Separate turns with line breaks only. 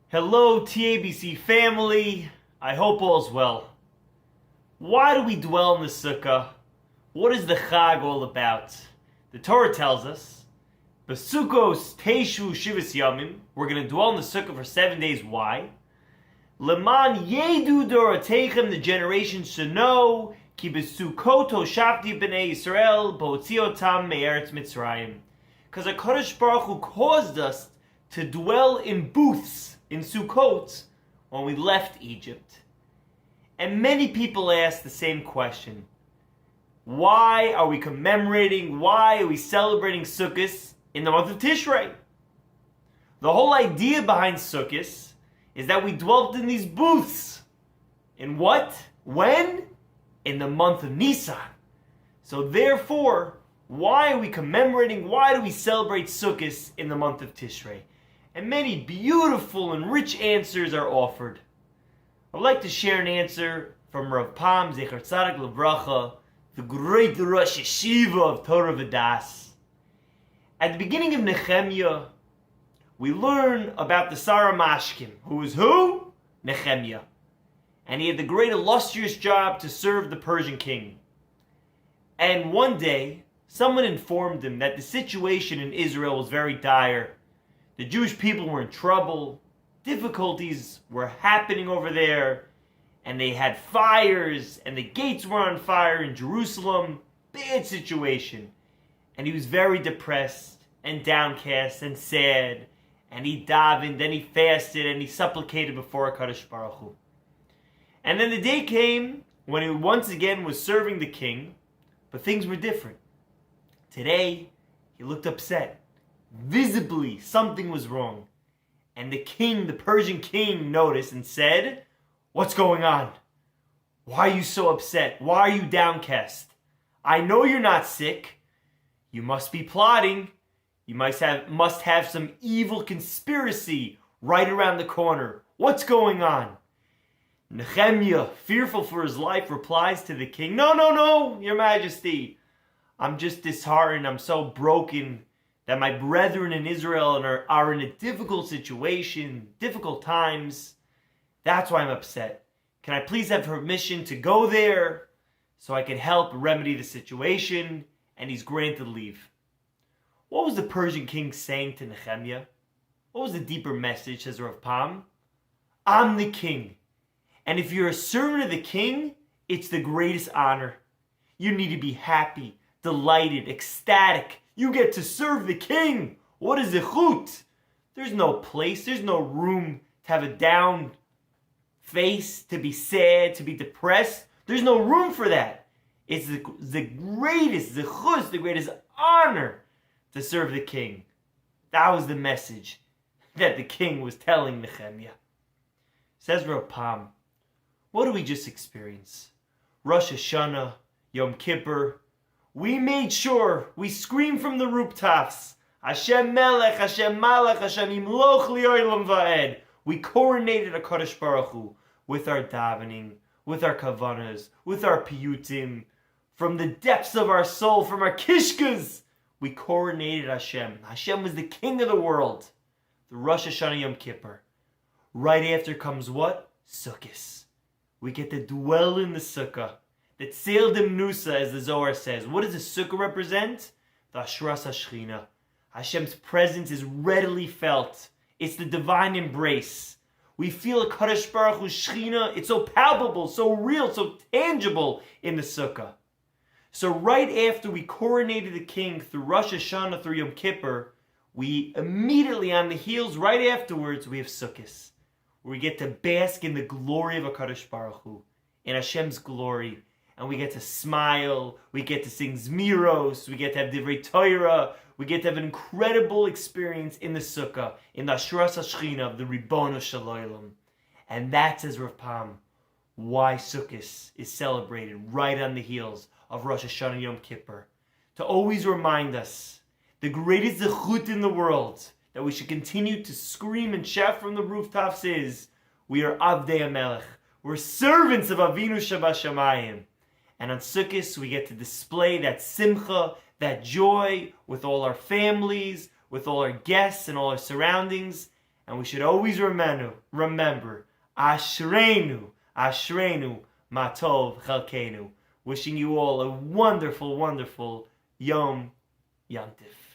Hello, TABC family. I hope all's well. Why do we dwell in the sukkah? What is the Chag all about? The Torah tells us, Sukkos Teishu Shivas Yamim. We're going to dwell in the sukkah for 7 days. Why? Leman Yedu Doroteichem, the generations should know, Ki Besukkot Hoshafti B'nei Yisrael Bo'otziotam Me'eretz Mitzrayim. Because HaKadosh Baruch Hu caused us to dwell in booths, in Sukkot, when we left Egypt. And many people ask the same question. Why are we commemorating, why are we celebrating Sukkot in the month of Tishrei? The whole idea behind Sukkot is that we dwelt in these booths. In what? When? In the month of Nisan. So therefore, why are we commemorating, why do we celebrate Sukkot in the month of Tishrei? And many beautiful and rich answers are offered. I would like to share an answer from Rav Pam, Zecher Tzadik Livracha, the great Rosh Yeshiva of Torah V'das. At the beginning of Nehemiah, we learn about the Sar Mashkim, who is who? Nehemiah. And he had the great illustrious job to serve the Persian king. And one day, someone informed him that the situation in Israel was very dire. The Jewish people were in trouble, difficulties were happening over there, and they had fires, and the gates were on fire in Jerusalem. Bad situation. And he was very depressed, and downcast, and sad, and he davened, and he fasted, and he supplicated before HaKadosh Baruch Hu. And then the day came when he once again was serving the king, but things were different. Today, he looked upset. Visibly, something was wrong. And the king, the Persian king, noticed and said, "What's going on? Why are you so upset? Why are you downcast? I know you're not sick. You must be plotting. You must have some evil conspiracy right around the corner. What's going on?" Nehemiah, fearful for his life, replies to the king, No, your majesty. I'm just disheartened. I'm so broken that my brethren in Israel are in a difficult situation, difficult times. That's why I'm upset. Can I please have permission to go there so I can help remedy the situation? And he's granted leave. What was the Persian king saying to Nehemiah? What was the deeper message, says Rav Pam? I'm the king. And if you're a servant of the king, it's the greatest honor. You need to be happy, delighted, ecstatic. You get to serve the king. What is zechut? There's no place, there's no room to have a down face, to be sad, to be depressed. There's no room for that. It's the greatest zechut, the greatest honor to serve the king. That was the message that the king was telling Nehemiah. Says Rav Pam, what do we just experience? Rosh Hashanah, Yom Kippur. We made sure we screamed from the rooftops, Hashem Melech, Hashem Malach, Hashem Imloch Li'olam Va'ed. We coronated HaKadosh Baruch Hu with our davening, with our kavanas, with our piyutim. From the depths of our soul, from our kishkas, we coronated Hashem. Hashem was the king of the world. The Rosh Hashanah Yom Kippur. Right after comes what? Sukkos. We get to dwell in the sukkah. The Tzeil Demnusa, as the Zohar says. What does the sukkah represent? The Ashras HaShechina. Hashem's presence is readily felt. It's the divine embrace. We feel HaKadosh Baruch Hu's Shechina. It's so palpable, so real, so tangible in the sukkah. So right after we coronated the king through Rosh Hashanah, through Yom Kippur, we immediately on the heels, right afterwards, we have Sukkos. Where we get to bask in the glory of HaKadosh Baruch Hu. In Hashem's glory. And we get to smile, we get to sing Zmiros, we get to have Divrei Torah, we get to have an incredible experience in the Sukkah, in the Ashras HaShechina of the Ribono Shel Olam. And that, says Rav Pam, why Sukkot is celebrated right on the heels of Rosh Hashanah Yom Kippur. To always remind us, the greatest zechut in the world, that we should continue to scream and shout from the rooftops is, we are Avdei HaMelech, we're servants of Avinu Shabashamayim. And on Sukkot, we get to display that simcha, that joy with all our families, with all our guests and all our surroundings. And we should always remember, Ashreinu, Ashreinu, Matov Chalkeinu. Wishing you all a wonderful, wonderful Yom Yantif.